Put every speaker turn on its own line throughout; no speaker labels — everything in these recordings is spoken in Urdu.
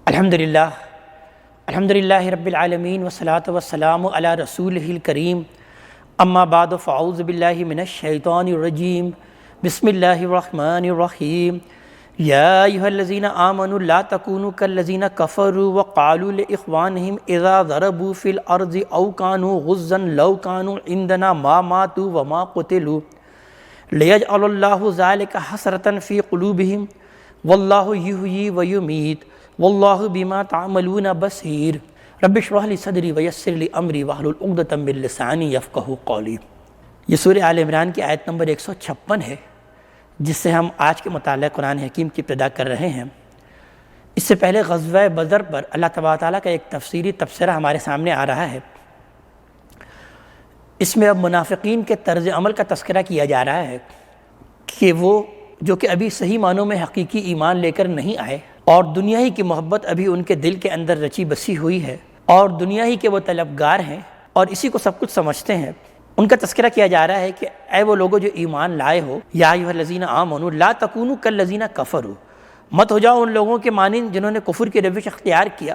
الحمدللہ رب العالمین والصلاة والسلام علی رسولہ الکریم اما بعد فاعوذ باللہ من الشیطان الرجیم بسم اللہ الرحمن الرحیم یا ایھا الذین آمنوا لا تکونوا کالذین کفروا وقالوا لاخوانہم اذا ضربوا فی الارض او کانوا غزا لو کانوا عندنا ما ماتوا وما قتلوا لیجعل اللہ ذلک حسرۃ فی قلوبہم واللہ یحیی ویمیت واللہ بما تعملون بصیر رب اشرح لی صدری ویسر لی امری واحلل عقدۃ من لسانی یفقہوا قولی۔ یہ سورہ آل عمران کی آیت نمبر 156 ہے، جس سے ہم آج کے مطالعہ قرآن حکیم کی ابتدا کر رہے ہیں۔ اس سے پہلے غزوہ بدر پر اللہ تبارک و تعالیٰ کا ایک تفصیلی تبصرہ ہمارے سامنے آ رہا ہے۔ اس میں اب منافقین کے طرز عمل کا تذکرہ کیا جا رہا ہے کہ وہ جو کہ ابھی صحیح معنوں میں حقیقی ایمان لے کر نہیں آئے اور دنیا ہی کی محبت ابھی ان کے دل کے اندر رچی بسی ہوئی ہے اور دنیا ہی کے وہ طلبگار ہیں اور اسی کو سب کچھ سمجھتے ہیں، ان کا تذکرہ کیا جا رہا ہے کہ اے وہ لوگوں جو ایمان لائے ہو، یا ایھا الذین آمنوا لا تکونوا کالذین کفروا، مت ہو جاؤ ان لوگوں کے مانند جنہوں نے کفر کی روش اختیار کیا،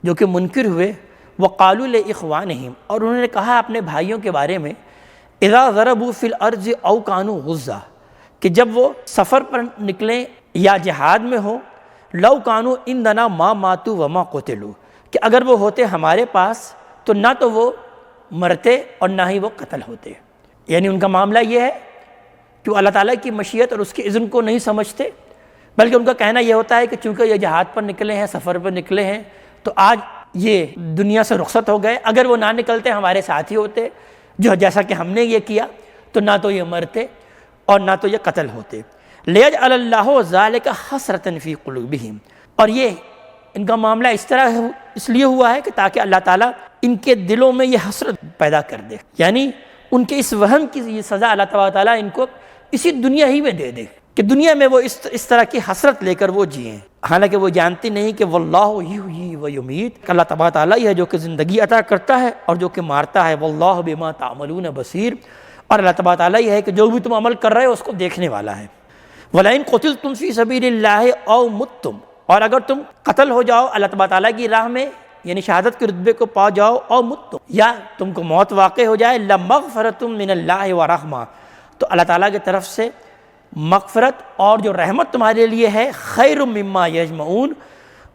جو کہ منکر ہوئے، وقالوا لاخوانہم، اور انہوں نے کہا اپنے بھائیوں کے بارے میں، اذا ضربوا فی الارض او کانوا غزا، کہ جب وہ سفر پر نکلیں یا جہاد میں ہو، لو کانوا عندنا ما ماتوا وما قتلوا، کہ اگر وہ ہوتے ہمارے پاس تو نہ تو وہ مرتے اور نہ ہی وہ قتل ہوتے۔ یعنی ان کا معاملہ یہ ہے کہ وہ اللہ تعالیٰ کی مشیت اور اس کے اذن کو نہیں سمجھتے، بلکہ ان کا کہنا یہ ہوتا ہے کہ چونکہ یہ جہاد پر نکلے ہیں، سفر پر نکلے ہیں، تو آج یہ دنیا سے رخصت ہو گئے، اگر وہ نہ نکلتے ہمارے ساتھی ہوتے جو جیسا کہ ہم نے یہ کیا تو نہ تو یہ مرتے اور نہ تو یہ قتل ہوتے۔ لیجعل اللہ ذلک حسرۃ فی قلوبہم، اور یہ ان کا معاملہ اس طرح اس لیے ہوا ہے کہ تاکہ اللہ تعالیٰ ان کے دلوں میں یہ حسرت پیدا کر دے، یعنی ان کے اس وہم کی یہ سزا اللہ تعالیٰ ان کو اسی دنیا ہی میں دے دے کہ دنیا میں وہ اس طرح کی حسرت لے کر وہ جئیں، حالانکہ وہ جانتے نہیں کہ واللہ یحیی ویمیت، کہ اللہ تعالیٰ ہی ہے جو کہ زندگی عطا کرتا ہے اور جو کہ مارتا ہے، واللہ بما تعملون بصیر، اور اللہ تعالیٰ ہی ہے کہ جو بھی تم عمل کر رہے ہو اس کو دیکھنے والا ہے۔ وَلَئِن قُتِلْتُمْ فِي سَبِيلِ اللَّهِ أَوْ مُتْتُمْ، اور اگر تم قتل ہو جاؤ اللہ تعالیٰ کی راہ میں، یعنی شہادت کے رتبے کو پا جاؤ، او متم، یا تم کو موت واقع ہو جائے، لَمَغْفِرَةٌ مِّنَ اللَّهِ وَرَحْمَةٌ، تو اللہ تعالیٰ کی طرف سے مغفرت اور جو رحمت تمہارے لیے ہے، خیر مما یجمعون،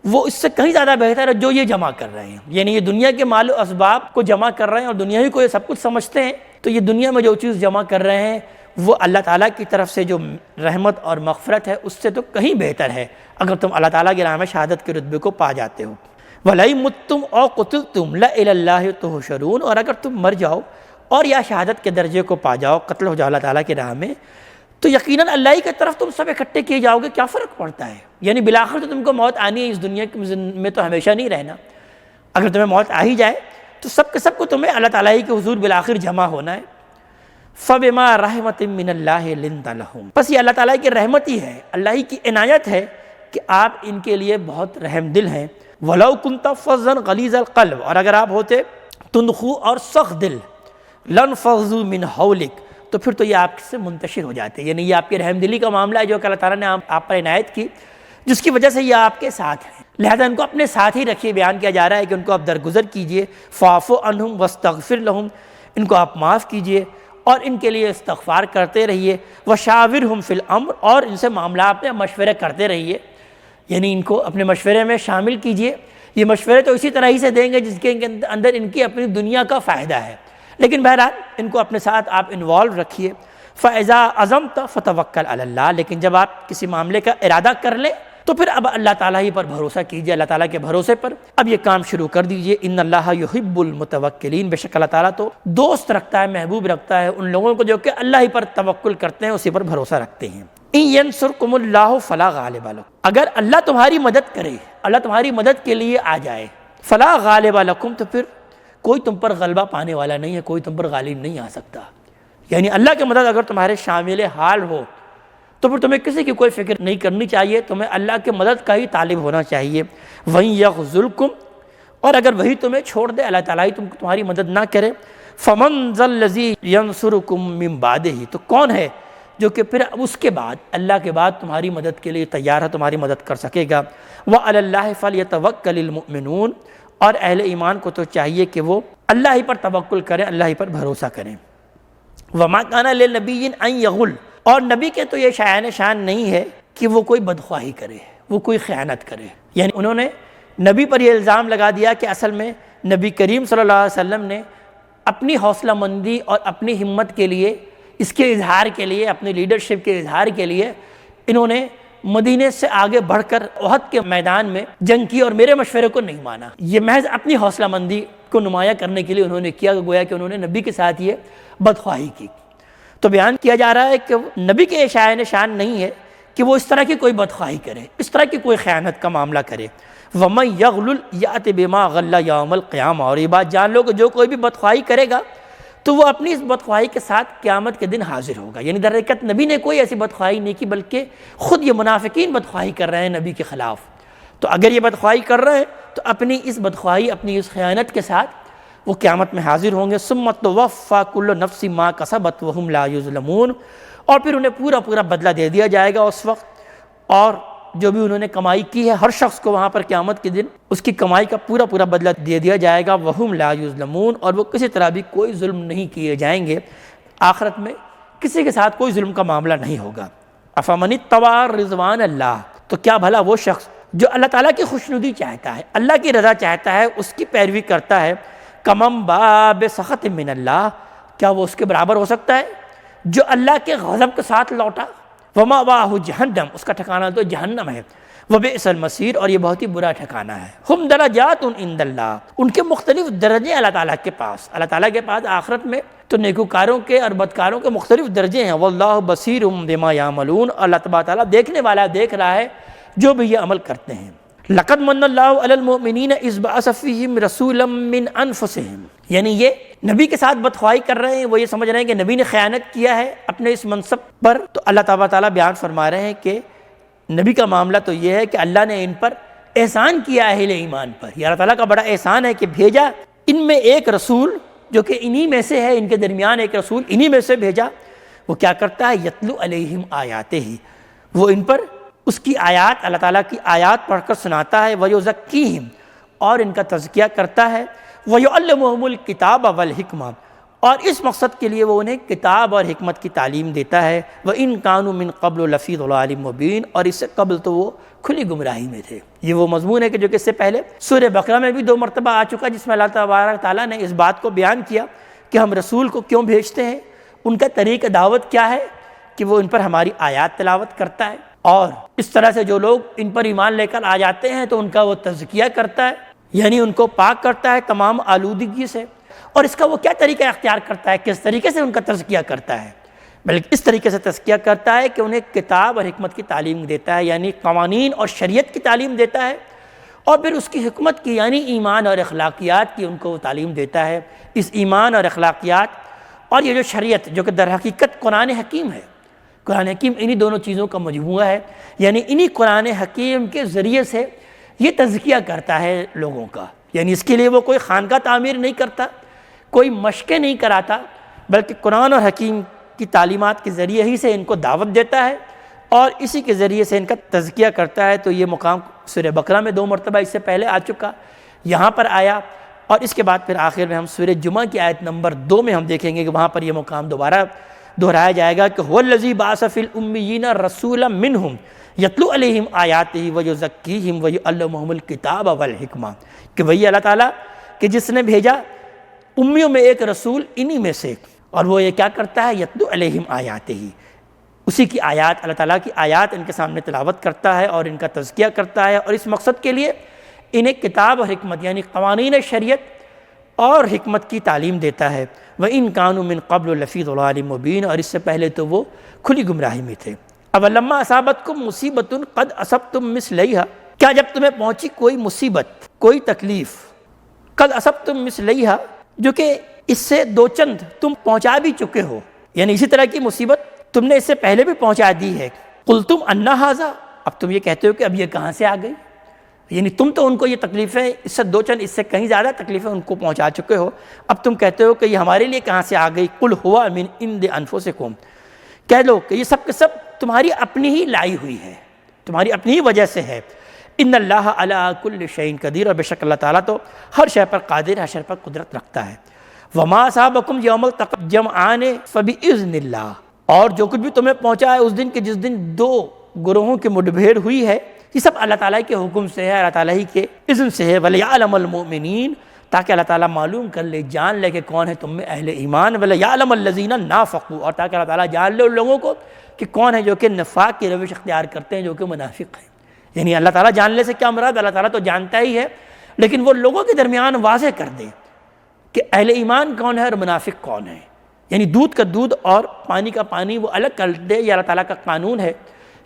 وہ اس سے کہیں زیادہ بہتر ہے جو یہ جمع کر رہے ہیں۔ یعنی یہ دنیا کے مال و اسباب کو جمع کر رہے ہیں اور دنیا ہی کو یہ سب کچھ سمجھتے ہیں، تو یہ دنیا میں جو چیز جمع کر رہے ہیں وہ اللہ تعالیٰ کی طرف سے جو رحمت اور مغفرت ہے اس سے تو کہیں بہتر ہے اگر تم اللہ تعالیٰ کی راہ میں شہادت کے رتبے کو پا جاتے ہو۔ وَلَئِن مُتُّمْ أَوْ قُتِلْتُمْ لَإِلَى اللَّهِ تُحْشَرُونَ، اور اگر تم مر جاؤ اور یا شہادت کے درجے کو پا جاؤ، قتل ہو جاؤ اللہ تعالیٰ کی راہ میں، تو یقیناً اللہ ہی کی طرف تم سب اکٹھے کیے جاؤ گے، کیا فرق پڑتا ہے؟ یعنی بالآخر تو تم کو موت آنی ہے، اس دنیا میں تو ہمیشہ نہیں رہنا، اگر تمہیں موت آ ہی جائے تو سب کے سب کو تمہیں اللہ تعالیٰ ہی کے حضور بالآخر جمع ہونا ہے۔ فَبِمَا رَحْمَةٍ مِّنَ اللَّهِ لِنْتَ لَهُمْ، بس یہ اللہ تعالیٰ کی رحمت ہی ہے، اللہ ہی کی عنایت ہے کہ آپ ان کے لیے بہت رحم دل ہیں۔ وَلَوْ كُنْتَ فَظًّا غَلِيظَ الْقَلْبِ، اور اگر آپ ہوتے تندخو اور سخت دل، لَانفَضُّوا مِنْ حَوْلِكَ، تو پھر تو یہ آپ سے منتشر ہو جاتے، یعنی یہ آپ کی رحم دلی کا معاملہ ہے جو کہ اللہ تعالیٰ نے آپ پر عنایت کی، جس کی وجہ سے یہ آپ کے ساتھ ہیں، لہذا ان کو اپنے ساتھ ہی رکھیے۔ بیان کیا جا رہا ہے کہ ان کو آپ درگزر کیجئے، فَاعْفُ عَنْهُمْ وَاسْتَغْفِرْ لَهُمْ، ان کو آپ معاف کیجئے اور ان کے لیے استغفار کرتے رہیے، وَشَاوِرْهُمْ فِي الْأَمْرِ، اور ان سے معاملات میں مشورے کرتے رہیے، یعنی ان کو اپنے مشورے میں شامل کیجئے۔ یہ مشورے تو اسی طرح ہی سے دیں گے جس کے اندر ان کی اپنی دنیا کا فائدہ ہے، لیکن بہرحال ان کو اپنے ساتھ آپ انوالو رکھیے۔ فَإِذَا عَزَمْتَ فَتَوَكَّلْ عَلَى اللَّهِ، لیکن جب آپ کسی معاملے کا ارادہ کر لیں تو پھر اب اللہ تعالیٰ ہی پر بھروسہ کیجئے، اللہ تعالیٰ کے بھروسے پر اب یہ کام شروع کر دیجئے۔ ان اللہ یحب المتوکلین، بے شک اللہ تعالیٰ تو دوست رکھتا ہے، محبوب رکھتا ہے ان لوگوں کو جو کہ اللہ ہی پر توکل کرتے ہیں، اسی پر بھروسہ رکھتے ہیں۔ ان ینصرکم اللہ فلا غالب لکم، اگر اللہ تمہاری مدد کرے، اللہ تمہاری مدد کے لیے آ جائے، فلا غالب لکم، تو پھر کوئی تم پر غلبہ پانے والا نہیں ہے، کوئی تم پر غالب نہیں آ سکتا۔ یعنی اللہ کی مدد اگر تمہارے شامل حال ہو تو پھر تمہیں کسی کی کوئی فکر نہیں کرنی چاہیے، تمہیں اللہ کی مدد کا ہی طالب ہونا چاہیے۔ وَإِن يَخْذُلْكُمْ، اور اگر وہی تمہیں چھوڑ دے، اللہ تعالیٰ ہی تمہاری مدد نہ کرے، فَمَنْ ذَا الَّذِي يَنْصُرُكُمْ مِنْ بَعْدِهِ، تو کون ہے جو کہ پھر اس کے بعد اللہ کے بعد تمہاری مدد کے لیے تیار ہے، تمہاری مدد کر سکے گا۔ وَعَلَى اللَّهِ فَلْيَتَوَكَّلِ الْمُؤْمِنُونَ، اور اہل ایمان کو تو چاہیے کہ وہ اللہ ہی پر توکل کریں، اللہ ہی پر بھروسہ کریں۔ وَمَا كَانَ لِلنَّبِيٍّ أَن يَغُلَّ، اور نبی کے تو یہ شان نہیں ہے کہ وہ کوئی بدخواہی کرے، وہ کوئی خیانت کرے۔ یعنی انہوں نے نبی پر یہ الزام لگا دیا کہ اصل میں نبی کریم صلی اللہ علیہ وسلم نے اپنی حوصلہ مندی اور اپنی ہمت کے لیے، اس کے اظہار کے لیے، اپنی لیڈرشپ کے اظہار کے لیے انہوں نے مدینے سے آگے بڑھ کر احد کے میدان میں جنگ کی اور میرے مشورے کو نہیں مانا۔ یہ محض اپنی حوصلہ مندی کو نمایاں کرنے کے لیے انہوں نے کیا، گویا کہ انہوں نے نبی کے ساتھ یہ بدخواہی کی۔ تو بیان کیا جا رہا ہے کہ نبی کے شان نہیں ہے کہ وہ اس طرح کی کوئی بدخواہی کرے، اس طرح کی کوئی خیانت کا معاملہ کرے۔ وَمَن يَغْلُلْ يَأْتِ بِمَا غَلَّ يَوْمَ الْقِيَامَةِ، اور یہ بات جان لو کہ جو کوئی بھی بدخواہی کرے گا تو وہ اپنی اس بدخواہی کے ساتھ قیامت کے دن حاضر ہوگا۔ یعنی در حقیقت نبی نے کوئی ایسی بدخواہی نہیں کی، بلکہ خود یہ منافقین بدخواہی کر رہے ہیں نبی کے خلاف۔ تو اگر یہ بدخواہی کر رہے ہیں تو اپنی اس بدخواہی، اپنی اس خیانت کے ساتھ وہ قیامت میں حاضر ہوں گے۔ ثُمَّ تُوَفَّىٰ كُلُّ نَفْسٍ مَا كَسَبَتْ وَهُمْ لَا يُظْلَمُونَ، اور پھر انہیں پورا بدلہ دے دیا جائے گا اس وقت، اور جو بھی انہوں نے کمائی کی ہے ہر شخص کو وہاں پر قیامت کے دن اس کی کمائی کا پورا بدلہ دے دیا جائے گا۔ وَهُمْ لَا يُظْلَمُونَ، اور وہ کسی طرح بھی کوئی ظلم نہیں کیے جائیں گے، آخرت میں کسی کے ساتھ کوئی ظلم کا معاملہ نہیں ہوگا۔ أَفَمَنِ اتَّبَعَ رِضْوَانَ اللَّهِ، تو کیا بھلا وہ شخص جو اللہ تعالیٰ کی خوشنودی چاہتا ہے، اللہ کی رضا چاہتا ہے، اس کی پیروی کرتا ہے، کَمَن بَاءَ بِسَخَطٍ مِّنَ اللَّهِ، کیا وہ اس کے برابر ہو سکتا ہے جو اللہ کے غضب کے ساتھ لوٹا؟ وَمَأْوَاهُ جَہَنَّمُ، اس کا ٹھکانہ تو جہنم ہے۔ وَبِئْسَ الْمَصِيرُ، اور یہ بہت ہی برا ٹھکانہ ہے۔ ہم درجات عند اللہ، ان کے مختلف درجے اللہ تعالیٰ کے پاس، اللہ تعالیٰ کے پاس آخرت میں تو نیکوکاروں کے اور بدکاروں کے مختلف درجے ہیں۔ وَاللَّهُ بَصِيرٌ بِمَا يَعْمَلُونَ، اللہ تبارک تعالیٰ دیکھنے والا دیکھ رہا ہے جو بھی یہ عمل کرتے ہیں۔ لَقَدْ مَنَّ اللَّهُ عَلَى الْمُؤْمِنِينَ إِذْ بَعَثَ فِيهِمْ رَسُولًا مِّنْ أَنفُسِهِمْ، یعنی یہ نبی کے ساتھ بدخواہی کر رہے ہیں، وہ یہ سمجھ رہے ہیں کہ نبی نے خیانت کیا ہے اپنے اس منصب پر، تو اللہ تبارک تعالیٰ بیان فرما رہے ہیں کہ نبی کا معاملہ تو یہ ہے کہ اللہ نے ان پر احسان کیا اہل ایمان پر۔ یہ اللہ تعالیٰ کا بڑا احسان ہے کہ بھیجا ان میں ایک رسول جو کہ انہی میں سے ہے، ان کے درمیان ایک رسول انہی میں سے بھیجا۔ وہ کیا کرتا ہے؟ یتلو علیہم آیاتہ، وہ ان پر اس کی آیات، اللہ تعالیٰ کی آیات پڑھ کر سناتا ہے۔ ویزکیہم، اور ان کا تزکیہ کرتا ہے۔ ویعلمہم الکتاب والحکمہ، اور اس مقصد کے لیے وہ انہیں کتاب اور حکمت کی تعلیم دیتا ہے۔ وَإِن كَانُوا مِن قَبْلُ لَفِي ضَلَالٍ مُّبِينٍ، اور اس سے قبل تو وہ کھلی گمراہی میں تھے۔ یہ وہ مضمون ہے کہ جو کہ اس سے پہلے سورہ بقرہ میں بھی 2 مرتبہ آ چکا، جس میں اللہ تبارک تعالیٰ نے اس بات کو بیان کیا کہ ہم رسول کو کیوں بھیجتے ہیں، ان کا طریقہ دعوت کیا ہے، کہ وہ ان پر ہماری آیات تلاوت کرتا ہے، اور اس طرح سے جو لوگ ان پر ایمان لے کر آ جاتے ہیں تو ان کا وہ تزکیہ کرتا ہے، یعنی ان کو پاک کرتا ہے تمام آلودگی سے۔ اور اس کا وہ کیا طریقہ اختیار کرتا ہے، کس طریقے سے ان کا تزکیہ کرتا ہے؟ بلکہ اس طریقے سے تزکیہ کرتا ہے کہ انہیں کتاب اور حکمت کی تعلیم دیتا ہے، یعنی قوانین اور شریعت کی تعلیم دیتا ہے، اور پھر اس کی حکمت کی یعنی ایمان اور اخلاقیات کی ان کو وہ تعلیم دیتا ہے۔ اس ایمان اور اخلاقیات اور یہ جو شریعت جو کہ در حقیقت قرآن حکیم ہے، قرآن حکیم انہی دونوں چیزوں کا مجموعہ ہے، یعنی انہی قرآن حکیم کے ذریعے سے یہ تزکیہ کرتا ہے لوگوں کا۔ یعنی اس کے لیے وہ کوئی خانقاہ تعمیر نہیں کرتا، کوئی مشقیں نہیں کراتا، بلکہ قرآن اور حکیم کی تعلیمات کے ذریعے ہی سے ان کو دعوت دیتا ہے اور اسی کے ذریعے سے ان کا تزکیہ کرتا ہے۔ تو یہ مقام سورہ بقرہ میں 2 مرتبہ اس سے پہلے آ چکا، یہاں پر آیا، اور اس کے بعد پھر آخر میں ہم سورہ جمعہ کی آیت نمبر 2 میں ہم دیکھیں گے کہ وہاں پر یہ مقام دوبارہ دہرایا جائے گا کہ هو الذی بعث فی الامیین رسولا منہم یتلو علیہم آیاتہ ویزکیہم ویعلمہم الکتاب والحکمہ، کہ وہی اللہ تعالیٰ کہ جس نے بھیجا امیوں میں ایک رسول انہی میں سے، اور وہ یہ کیا کرتا ہے؟ یتلو علیہم آیاتہ، اسی کی آیات، اللہ تعالیٰ کی آیات ان کے سامنے تلاوت کرتا ہے اور ان کا تزکیہ کرتا ہے، اور اس مقصد کے لیے انہیں کتاب اور حکمت یعنی قوانین شریعت اور حکمت کی تعلیم دیتا ہے۔ وَإِن كَانُوا مِن قَبْلُ لَفِي ضَلَالٍ مُّبِينٍ، اور اس سے پہلے تو وہ کھلی گمراہی میں تھے۔ أَوَلَمَّا أَصَابَتْكُم مُّصِيبَةٌ قَدْ أَصَبْتُم مِّثْلَيْهَا، کیا جب تمہیں پہنچی کوئی مصیبت، کوئی تکلیف، قَدْ أَصَبْتُم مِّثْلَيْهَا، جو کہ اس سے 2 چند تم پہنچا بھی چکے ہو، یعنی اسی طرح کی مصیبت تم نے اس سے پہلے بھی پہنچا دی ہے۔ قُلْتُمْ أَنَّ هَٰذَا، اب تم یہ کہتے ہو کہ اب یہ کہاں سے آ گئی، یعنی تم تو ان کو یہ تکلیفیں اس سے 2 چند اس سے کہیں زیادہ تکلیفیں ان کو پہنچا چکے ہو، اب تم کہتے ہو کہ یہ ہمارے لیے کہاں سے آ گئی۔ قُلْ هُوَ مِنْ عِنْدِ أَنفُسِكُمْ، کہہ لو کہ یہ سب کے سب تمہاری اپنی ہی لائی ہوئی ہے، تمہاری اپنی ہی وجہ سے ہے۔ ان اللہ علی کل شیء قدیر، اور بے شک اللہ تعالیٰ تو ہر شے پر قادر، ہر شے پر قدرت رکھتا ہے۔ وما اصابکم یوم التقى الجمعان فباذن اللہ، اور جو کچھ بھی تمہیں پہنچا ہے اس دن کے جس دن دو گروہوں کی مڈ بھیڑ ہوئی ہے، یہ سب اللہ تعالیٰ کے حکم سے ہے، اللہ تعالیٰ ہی کے اذن سے ہے۔ وَلِيَعْلَمَ الْمُؤْمِنِينَ، تاکہ اللہ تعالیٰ معلوم کر لے، جان لے کہ کون ہے تم میں اہل ایمان۔ وَلِيَعْلَمَ الَّذِينَ نَافَقُوا، اور تاکہ اللہ تعالیٰ جان لے ان لوگوں کو کہ کون ہے جو کہ نفاق کی روش اختیار کرتے ہیں، جو کہ منافق ہیں۔ یعنی اللہ تعالیٰ جاننے سے کیا مراد؟ اللہ تعالیٰ تو جانتا ہی ہے، لیکن وہ لوگوں کے درمیان واضح کر دے کہ اہل ایمان کون ہے اور منافق کون ہے۔ یعنی دودھ کا دودھ اور پانی کا پانی وہ الگ کر دے۔ یہ اللہ تعالیٰ کا قانون ہے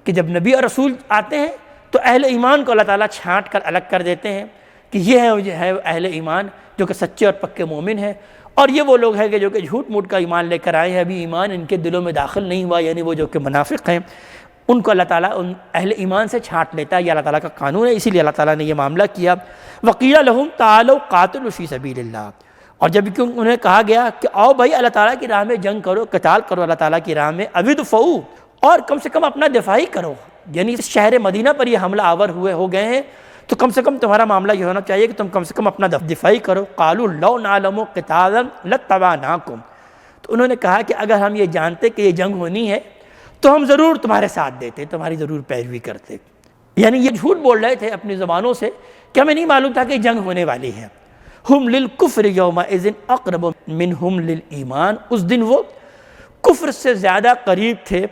کہ جب نبی اور رسول آتے ہیں تو اہل ایمان کو اللہ تعالیٰ چھانٹ کر الگ کر دیتے ہیں کہ یہ ہے اہل ایمان جو کہ سچے اور پکے مومن ہیں، اور یہ وہ لوگ ہیں کہ جو کہ جھوٹ موٹ کا ایمان لے کر آئے ہیں، ابھی ایمان ان کے دلوں میں داخل نہیں ہوا، یعنی وہ جو کہ منافق ہیں ان کو اللہ تعالیٰ ان اہل ایمان سے چھانٹ لیتا ہے۔ یہ اللہ تعالیٰ کا قانون ہے، اسی لیے اللہ تعالیٰ نے یہ معاملہ کیا۔ وَقِيلَ لَهُمْ تَعَالَوْا قَاتِلُوا فِي سَبِيلِ اللَّهِ، اور جب کہ انہیں کہا گیا کہ آؤ بھائی اللہ تعالیٰ کی راہ میں جنگ کرو، قتال کرو اللہ تعالیٰ کی راہ میں، اَوِدْفَعُوا، اور کم سے کم اپنا دفاع ہی کرو، یعنی اس شہر مدینہ پر یہ حملہ آور ہو گئے ہیں تو کم سے کم تمہارا معاملہ یہ ہونا چاہیے کہ تم کم سے کم اپنا دفاع ہی کرو۔ قَالُوا لَوْ نَعْلَمُ قِتَالًا لَاتَّبَعْنَاكُمْ، تو انہوں نے کہا کہ اگر ہم یہ جانتے کہ یہ جنگ ہونی ہے تو ہم ضرور تمہارے ساتھ دیتے، تمہاری ضرور پیروی کرتے۔ یعنی یہ جھوٹ بول رہے تھے اپنی زبانوں سے کہ ہمیں نہیں معلوم تھا کہ جنگ ہونے والی ہے۔ ہم للکفر یومئذ اقرب منہم للایمان، اس دن وہ کفر سے زیادہ قریب تھے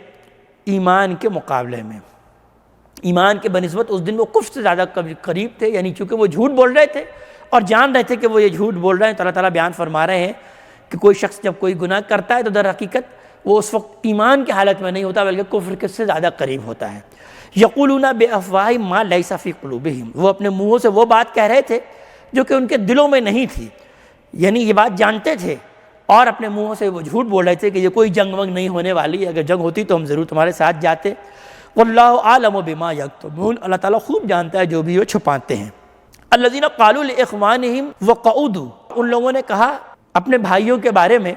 ایمان کے مقابلے میں، ایمان کے بنسبت اس دن وہ کفر سے زیادہ قریب تھے، یعنی چونکہ وہ جھوٹ بول رہے تھے اور جان رہے تھے کہ وہ یہ جھوٹ بول رہے ہیں، تو اللہ تعالیٰ بیان فرما رہے ہیں کہ کوئی شخص جب کوئی گناہ کرتا ہے تو در حقیقت وہ اس وقت ایمان کی حالت میں نہیں ہوتا بلکہ کفر کے سے زیادہ قریب ہوتا ہے۔ یقولون بافواہہم ما لیس فی قلوبہم، وہ اپنے منہوں سے وہ بات کہہ رہے تھے جو کہ ان کے دلوں میں نہیں تھی، یعنی یہ بات جانتے تھے اور اپنے منہوں سے وہ جھوٹ بول رہے تھے کہ یہ کوئی جنگ ونگ نہیں ہونے والی ہے، اگر جنگ ہوتی تو ہم ضرور تمہارے ساتھ جاتے۔ واللہ اعلم بما یکتمون، اللہ تعالیٰ خوب جانتا ہے جو بھی وہ چھپاتے ہیں۔ الذین قالوا لاخوانہم وقعودوا، ان لوگوں نے کہا اپنے بھائیوں کے بارے میں،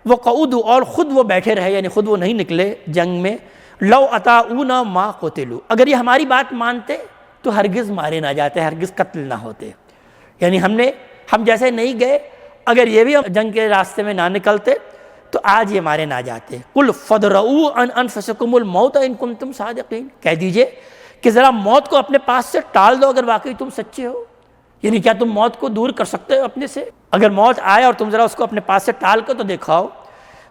وقعودوا، اور خود وہ بیٹھے رہے، یعنی خود وہ نہیں نکلے جنگ میں، لو اطاعونا ما قتلوا، اگر یہ ہماری بات مانتے تو ہرگز مارے نہ جاتے، ہرگز قتل نہ ہوتے، یعنی ہم جیسے نہیں گئے، اگر یہ بھی جنگ کے راستے میں نہ نکلتے تو آج یہ مارے نہ جاتے۔ قل فادرؤوا عن انفسکم الموت ان کنتم صادقین، کہہ دیجئے کہ ذرا موت کو اپنے پاس سے ٹال دو اگر واقعی تم سچے ہو، یعنی کیا تم موت کو دور کر سکتے ہو اپنے سے؟ اگر موت آئے اور تم ذرا اس کو اپنے پاس سے ٹال کر تو دکھاؤ۔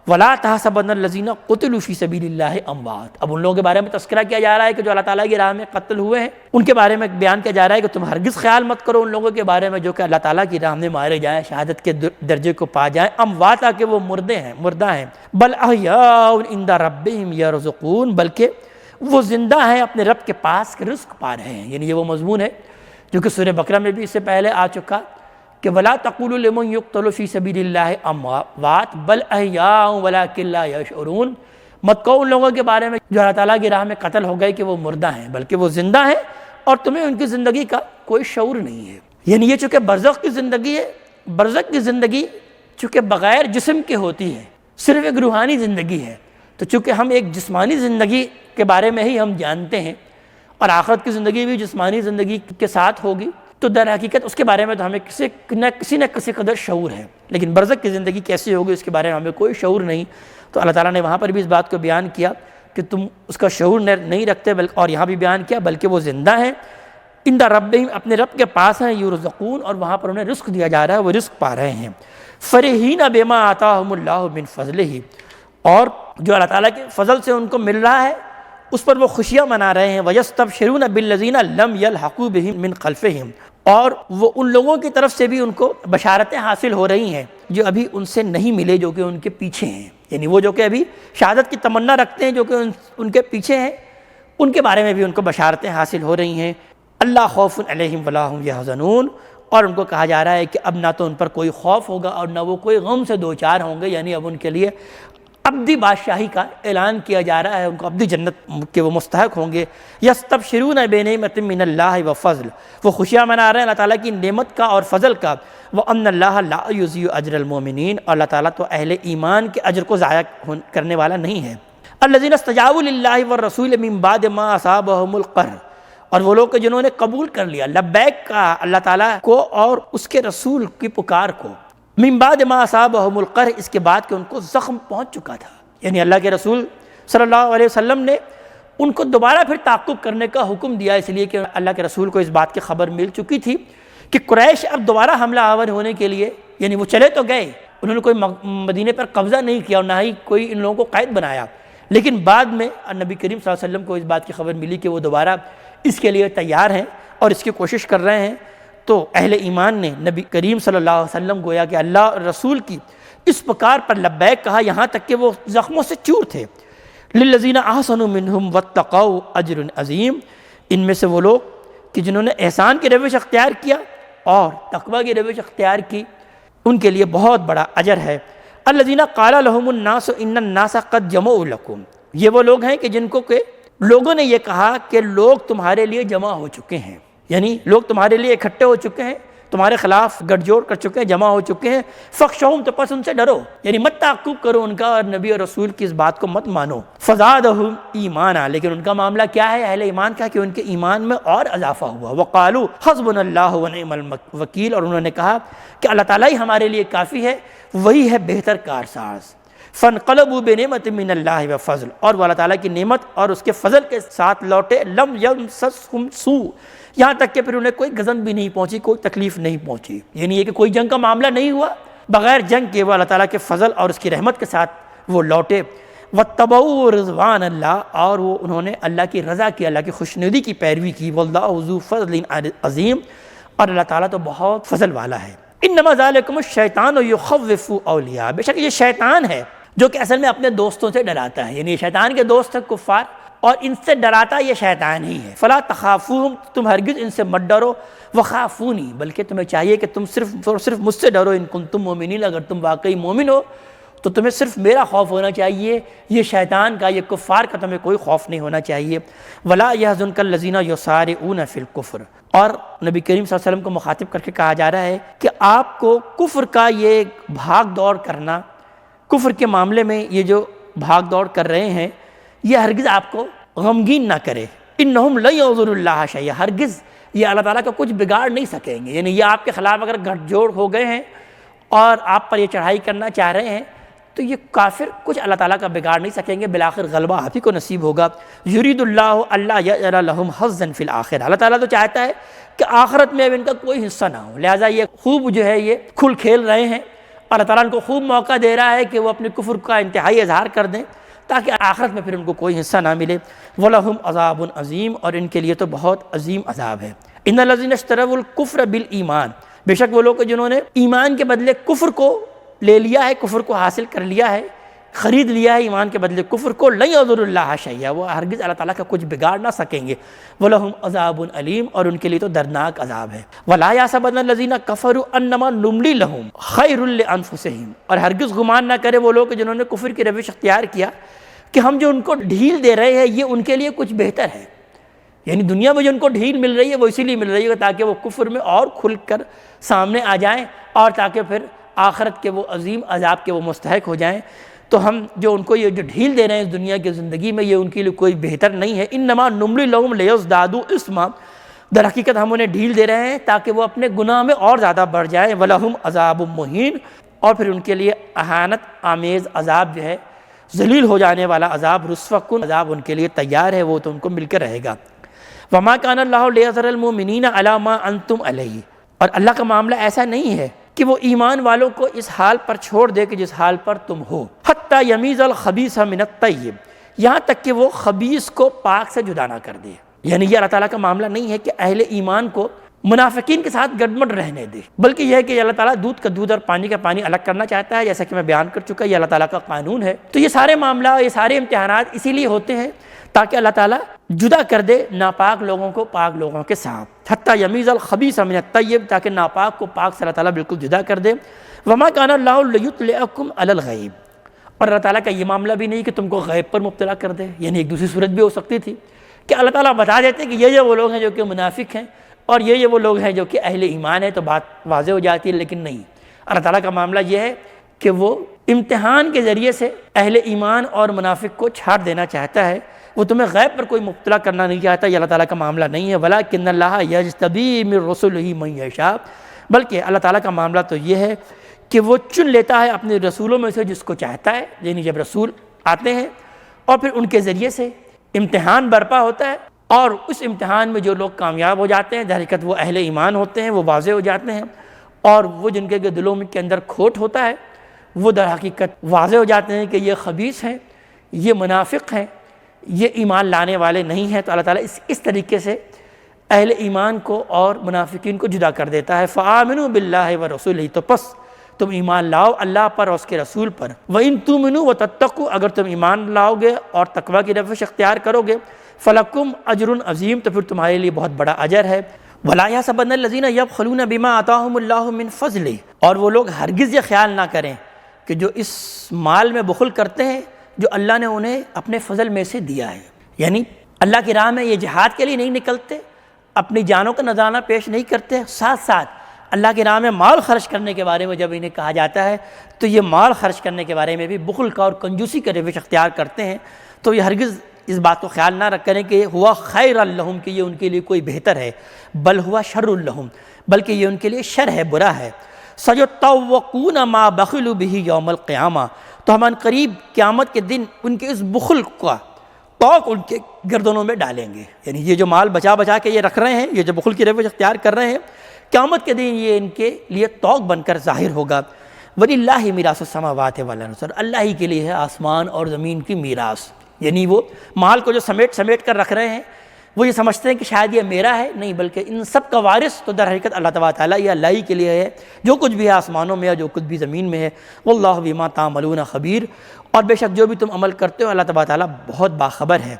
وَلَا تَحْسَبَنَّ الَّذِينَ قُتِلُوا فِي سَبِيلِ اللَّهِ أَمْوَاتٌ، اب ان لوگوں کے بارے میں تذکرہ کیا جا رہا ہے کہ جو اللہ تعالیٰ کی راہ میں قتل ہوئے ہیں، ان کے بارے میں بیان کیا جا رہا ہے کہ تم ہرگز خیال مت کرو ان لوگوں کے بارے میں جو کہ اللہ تعالیٰ کی راہ میں مارے جائیں، شہادت کے درجے کو پا جائیں، امواتا کہ وہ مردہ ہیں، بل احیاء عند ربہم یرزقون، بلکہ وہ زندہ ہیں اپنے رب کے پاس رزق پا رہے ہیں۔ یعنی یہ وہ مضمون ہے جو کہ سورہ بقرہ میں بھی اس سے پہلے آ چکا کہ وَلَا تَقُولُوا لِمَنْ يُقْتَلُ فِي سَبِيلِ اللَّهِ أَمْوَاتٌ بَلْ أَحْيَاءٌ وَلَٰكِن لَا يَشْعُرُونَ، مت کہو ان لوگوں کے بارے میں جو اللہ تعالیٰ کی راہ میں قتل ہو گئے کہ وہ مردہ ہیں، بلکہ وہ زندہ ہیں اور تمہیں ان کی زندگی کا کوئی شعور نہیں ہے۔ یعنی یہ چونکہ برزخ کی زندگی ہے، برزخ کی زندگی چونکہ بغیر جسم کے ہوتی ہے، صرف ایک روحانی زندگی ہے، تو چونکہ ہم ایک جسمانی زندگی کے بارے میں ہی ہم جانتے ہیں اور آخرت کی زندگی بھی جسمانی زندگی کے ساتھ ہوگی، تو در حقیقت اس کے بارے میں تو ہمیں کسی نہ کسی قدر شعور ہے، لیکن برزخ کی زندگی کیسی ہوگی اس کے بارے میں ہمیں کوئی شعور نہیں۔ تو اللہ تعالیٰ نے وہاں پر بھی اس بات کو بیان کیا کہ تم اس کا شعور نہیں رکھتے، اور یہاں بھی بیان کیا بلکہ وہ زندہ ہیں، عند ربہم، اپنے رب کے پاس ہیں، یرزقون، اور وہاں پر انہیں رزق دیا جا رہا ہے، وہ رزق پا رہے ہیں۔ فرحین بما آتاہم اللہ من فضلہ، اور جو اللہ تعالیٰ کے فضل سے ان کو مل رہا ہے اس پر وہ خوشیاں منا رہے ہیں۔ وَيَسْتَبْشِرُونَ بِالَّذِينَ لَمْ يَلْحَقُوا بِهِم مِّن خَلْفِهِمْ، اور وہ ان لوگوں کی طرف سے بھی ان کو بشارتیں حاصل ہو رہی ہیں جو ابھی ان سے نہیں ملے، جو کہ ان کے پیچھے ہیں، یعنی وہ جو کہ ابھی شہادت کی تمنا رکھتے ہیں جو کہ ان کے پیچھے ہیں، ان کے بارے میں بھی ان کو بشارتیں حاصل ہو رہی ہیں۔ اللہ خوف علیہم ولا هم يحزنون، اور ان کو کہا جا رہا ہے کہ اب نہ تو ان پر کوئی خوف ہوگا اور نہ وہ کوئی غم سے دوچار ہوں گے، یعنی اب ان کے لیے ابدی بادشاہی کا اعلان کیا جا رہا ہے، ان کو ابدی جنت کے وہ مستحق ہوں گے۔ یستبشرون بنعمت من اللہ وفضل، وہ خوشیاں منا رہے ہیں اللہ تعالیٰ کی نعمت کا اور فضل کا۔ وان اللہ لا یضیع اجر المؤمنین، اور اللہ تعالیٰ تو اہل ایمان کے اجر کو ضائع کرنے والا نہیں ہے۔ الذین استجابوا للہ والرسول من بعد ما اصابہم القرح، اور وہ لوگ جنہوں نے قبول کر لیا، لبیک کہا اللہ تعالیٰ کو اور اس کے رسول کی پکار کو، من بعد ما اصابہم القرح، اس کے بعد کہ ان کو زخم پہنچ چکا تھا، یعنی اللہ کے رسول صلی اللہ علیہ وسلم نے ان کو دوبارہ پھر تعاقب کرنے کا حکم دیا، اس لیے کہ اللہ کے رسول کو اس بات کی خبر مل چکی تھی کہ قریش اب دوبارہ حملہ آور ہونے کے لیے، یعنی وہ چلے تو گئے، انہوں نے کوئی مدینے پر قبضہ نہیں کیا اور نہ ہی کوئی ان لوگوں کو قید بنایا، لیکن بعد میں نبی کریم صلی اللہ علیہ وسلم کو اس بات کی خبر ملی کہ وہ دوبارہ اس کے لیے تیار ہیں اور اس کی کوشش کر رہے ہیں، تو اہل ایمان نے نبی کریم صلی اللہ علیہ وسلم گویا کہ اللہ اور رسول کی اس پکار پر لبیک کہا، یہاں تک کہ وہ زخموں سے چور تھے۔ للذین احسنوا منہم واتقوا اجر عظیم، ان میں سے وہ لوگ کہ جنہوں نے احسان کی روش اختیار کیا اور تقوی کی روش اختیار کی، ان کے لیے بہت بڑا اجر ہے۔ الذین قال لهم الناس ان الناس قد جمعوا لكم، یہ وہ لوگ ہیں کہ جن کو کہ لوگوں نے یہ کہا کہ لوگ تمہارے لیے جمع ہو چکے ہیں، یعنی لوگ تمہارے لیے اکٹھے ہو چکے ہیں، تمہارے خلاف گٹھ جوڑ کر چکے ہیں، جمع ہو چکے ہیں، فخشوہم، تو پس ان سے ڈرو، یعنی مت تعقب کرو ان کا اور نبی اور رسول کی اس بات کو مت مانو۔ فزادہم ایمانا، لیکن ان کا معاملہ کیا ہے اہل ایمان کا کہ ان کے ایمان میں اور اضافہ ہوا۔ وقالوا حسبنا اللہ ونعم الوکیل، اور انہوں نے کہا کہ اللہ تعالیٰ ہی ہمارے لیے کافی ہے، وہی ہے بہتر کارساز۔ فانقلبوا بنعمت من اللہ وفضل، اور وہ اللہ تعالیٰ کی نعمت اور اس کے فضل کے ساتھ لوٹے، لم یمسسہم سوء، یہاں تک کہ پھر انہیں کوئی غضب بھی نہیں پہنچی، کوئی تکلیف نہیں پہنچی، یعنی یہ کہ کوئی جنگ کا معاملہ نہیں ہوا، بغیر جنگ کے وہ اللہ تعالیٰ کے فضل اور اس کی رحمت کے ساتھ وہ لوٹے۔ واتبعوا رضوان اللہ، اور وہ انہوں نے اللہ کی رضا کی، اللہ کی خوشنودی کی پیروی کی۔ واللہ ذو فضل عظیم، اور اللہ تعالیٰ تو بہت فضل والا ہے۔ انما ذالکم الشیطان یخوف اولیاء، بے شک یہ شیطان ہے جو کہ اصل میں اپنے دوستوں سے ڈراتا ہے، یعنی شیطان کے دوست ہیں کفار، اور ان سے ڈراتا یہ شیطان ہی ہے۔ فلا تخافوہم، تم ہرگز ان سے مت ڈرو، وخافونی، بلکہ تمہیں چاہیے کہ تم صرف مجھ سے ڈرو، ان کنتم مومنین، اگر تم واقعی مومن ہو تو تمہیں صرف میرا خوف ہونا چاہیے، یہ شیطان کا، یہ کفار کا تمہیں کوئی خوف نہیں ہونا چاہیے۔ ولا یحزنک الذین یسارعون فی الکفر، اور نبی کریم صلی اللہ علیہ وسلم کو مخاطب کر کے کہا جا رہا ہے کہ آپ کو کفر کا یہ بھاگ دوڑ کرنا، کفر کے معاملے میں یہ جو بھاگ دوڑ کر رہے ہیں، یہ ہرگز آپ کو غمگین نہ کرے۔ انہم لن یضروا اللہ شیئا، ہرگز یہ اللہ تعالیٰ کا کچھ بگاڑ نہیں سکیں گے، یعنی یہ آپ کے خلاف اگر گٹھ جوڑ ہو گئے ہیں اور آپ پر یہ چڑھائی کرنا چاہ رہے ہیں تو یہ کافر کچھ اللہ تعالیٰ کا بگاڑ نہیں سکیں گے، بالآخر غلبہ آپ ہی کو نصیب ہوگا۔ یرید اللہ اللہ یجعل لہم حظا فی الآخرہ، اللہ تعالیٰ تو چاہتا ہے کہ آخرت میں اب ان کا کوئی حصہ نہ ہو، لہٰذا یہ خوب جو ہے یہ کھل کھیل رہے ہیں، اللہ تعالیٰ ان کو خوب موقع دے رہا ہے کہ وہ اپنے کفر کا انتہائی اظہار کر دیں تاکہ آخرت میں پھر ان کو کوئی حصہ نہ ملے۔ وَلَهُمْ عَذَابٌ عَظِيمٌ، اور ان کے لیے تو بہت عظیم عذاب ہے۔ إِنَّ الَّذِينَ اشْتَرَوُا الْكُفْرَ بِالْإِيمَانِ، بے شک وہ لوگ جنہوں نے ایمان کے بدلے کفر کو لے لیا ہے، کفر کو حاصل کر لیا ہے، خرید لیا ہے ایمان کے بدلے کفر کو، لن یضروا اللہ شیئا، وہ ہرگز اللہ تعالیٰ کا کچھ بگاڑ نہ سکیں گے۔ وَلَهُمْ عَذَابٌ أَلِيمٌ، اور ان کے لیے تو دردناک عذاب ہے۔ وَلَا يَحْسَبَنَّ الَّذِينَ كَفَرُوا أَنَّمَا نُمْلِي لَهُمْ خَيْرٌ لِأَنفُسِهِمْ، اور ہرگز گمان نہ کرے وہ لوگ جنہوں نے کفر کی روش اختیار کیا کہ ہم جو ان کو ڈھیل دے رہے ہیں یہ ان کے لیے کچھ بہتر ہے، یعنی دنیا میں جو ان کو ڈھیل مل رہی ہے وہ اسی لیے مل رہی ہے تاکہ وہ کفر میں اور کھل کر سامنے آ جائیں اور تاکہ پھر آخرت کے وہ عظیم عذاب کے وہ مستحق ہو جائیں۔ تو ہم جو ان کو یہ جو ڈھیل دے رہے ہیں اس دنیا کی زندگی میں، یہ ان کے لیے کوئی بہتر نہیں ہے۔ انما نملی لہم لیزدادوا اثما، در حقیقت ہم انہیں ڈھیل دے رہے ہیں تاکہ وہ اپنے گناہ میں اور زیادہ بڑھ جائیں۔ ولہم عذاب مہین، اور پھر ان کے لیے اہانت آمیز عذاب جو ہے، ذلیل ہو جانے والا عذاب، رسوا کن عذاب ان کے لیے تیار ہے، وہ تو ان کو مل کر رہے گا۔ وما کان اللہ لیذر المؤمنین علی ما انتم علیہ، اور اللہ کا معاملہ ایسا نہیں ہے کہ وہ ایمان والوں کو اس حال پر چھوڑ دے کہ جس حال پر تم ہو، حتی یمیز الخبیث من الطیب، یہاں تک کہ وہ خبیث کو پاک سے جدا نہ کر دے، یعنی یہ اللہ تعالیٰ کا معاملہ نہیں ہے کہ اہل ایمان کو منافقین کے ساتھ گڈمڈ رہنے دے، بلکہ یہ ہے کہ اللہ تعالیٰ دودھ کا دودھ اور پانی کا پانی الگ کرنا چاہتا ہے، جیسا کہ میں بیان کر چکا، یہ اللہ تعالیٰ کا قانون ہے۔ تو یہ سارے معاملہ، یہ سارے امتحانات اسی لیے ہوتے ہیں تاکہ اللہ تعالیٰ جدا کر دے ناپاک لوگوں کو پاک لوگوں کے ساتھ، حتی یمیز الخبیث من الطیب، تاکہ ناپاک کو پاک سے اللہ تعالیٰ بالکل جدا کر دے۔ وما کان اللہ لیطلعکم علی الغیب، اور اللہ تعالیٰ کا یہ معاملہ بھی نہیں کہ تم کو غیب پر مبتلا کر دے، یعنی ایک دوسری صورت بھی ہو سکتی تھی کہ اللہ تعالیٰ بتا دیتے کہ یہ وہ لوگ ہیں جو کہ منافق ہیں اور یہ وہ لوگ ہیں جو کہ اہل ایمان ہیں، تو بات واضح ہو جاتی ہے، لیکن نہیں، اللہ تعالیٰ کا معاملہ یہ ہے کہ وہ امتحان کے ذریعے سے اہل ایمان اور منافق کو چھاڑ دینا چاہتا ہے، وہ تمہیں غیب پر کوئی مبتلا کرنا نہیں چاہتا، یہ اللہ تعالیٰ کا معاملہ نہیں ہے۔ وَلَٰكِنَّ اللَّهَ يَجْتَبِي مِن رُّسُلِهِ مَن يَشَاءُ، بلکہ اللہ تعالیٰ کا معاملہ تو یہ ہے کہ وہ چن لیتا ہے اپنے رسولوں میں سے جس کو چاہتا ہے، یعنی جب رسول آتے ہیں اور پھر ان کے ذریعے سے امتحان برپا ہوتا ہے، اور اس امتحان میں جو لوگ کامیاب ہو جاتے ہیں در حقیقت وہ اہل ایمان ہوتے ہیں، وہ واضح ہو جاتے ہیں، اور وہ جن کے دلوں کے اندر کھوٹ ہوتا ہے وہ در حقیقت واضح ہو جاتے ہیں کہ یہ خبیث ہیں، یہ منافق ہیں، یہ ایمان لانے والے نہیں ہیں۔ تو اللہ تعالیٰ اس طریقے سے اہل ایمان کو اور منافقین کو جدا کر دیتا ہے۔ فآمنوا باللہ ورسولہ، تو پس تم ایمان لاؤ اللہ پر اور اس کے رسول پر۔ وَإِن تُؤْمِنُوا وَتَتَّقُوا، اگر تم ایمان لاؤ گے اور تقوی کی روش اختیار کرو گے، فَلَكُمْ أَجْرٌ عَظِيمٌ، تو پھر تمہارے لیے بہت بڑا اجر ہے۔ وَلَا يَحْسَبَنَّ الَّذِينَ يَبْخَلُونَ بِمَا آتَاهُمُ اللَّهُ مِنْ فَضْلِهِ، اور وہ لوگ ہرگز یہ خیال نہ کریں کہ جو اس مال میں بخل کرتے ہیں جو اللہ نے انہیں اپنے فضل میں سے دیا ہے، یعنی اللہ کی راہ میں یہ جہاد کے لیے نہیں نکلتے، اپنی جانوں کا نذرانہ پیش نہیں کرتے، ساتھ ساتھ اللہ کی راہ میں مال خرچ کرنے کے بارے میں جب انہیں کہا جاتا ہے تو یہ مال خرچ کرنے کے بارے میں بھی بخل کا اور کنجوسی کا روش اختیار کرتے ہیں، تو یہ ہرگز اس بات کو خیال نہ رکھ کریں کہ ہوا خیر لہم، کہ یہ ان کے لیے کوئی بہتر ہے، بل ہوا شر لہم، بلکہ یہ ان کے لیے شر ہے، برا ہے۔ سَيُطَوَّقُونَ مَا بَخِلُوا بِهِ يَوْمَ الْقِيَامَةِ، تو ہم قریب قیامت کے دن ان کے اس بخل کا توق ان کے گردنوں میں ڈالیں گے، یعنی یہ جو مال بچا بچا کے یہ رکھ رہے ہیں، یہ جو بخل کی روش اختیار کر رہے ہیں، قیامت کے دن یہ ان کے لیے توق بن کر ظاہر ہوگا۔ وَلِلَّهِ مِيرَاثُ السَّمَاوَاتِ وَالْأَرْضِ، اللہ ہی کے لیے ہے آسمان اور زمین کی میراث، یعنی وہ مال کو جو سمیٹ کر رکھ رہے ہیں وہ یہ سمجھتے ہیں کہ شاید یہ میرا ہے، نہیں، بلکہ ان سب کا وارث تو در حقیقت اللہ تبارک تعالیٰ، یہ اللہ ہی کے لیے ہے، جو کچھ بھی ہے آسمانوں میں ہے، جو کچھ بھی زمین میں ہے۔ واللہ بما تعملون خبیر، اور بے شک جو بھی تم عمل کرتے ہو اللہ تبارک تعالیٰ بہت باخبر ہے۔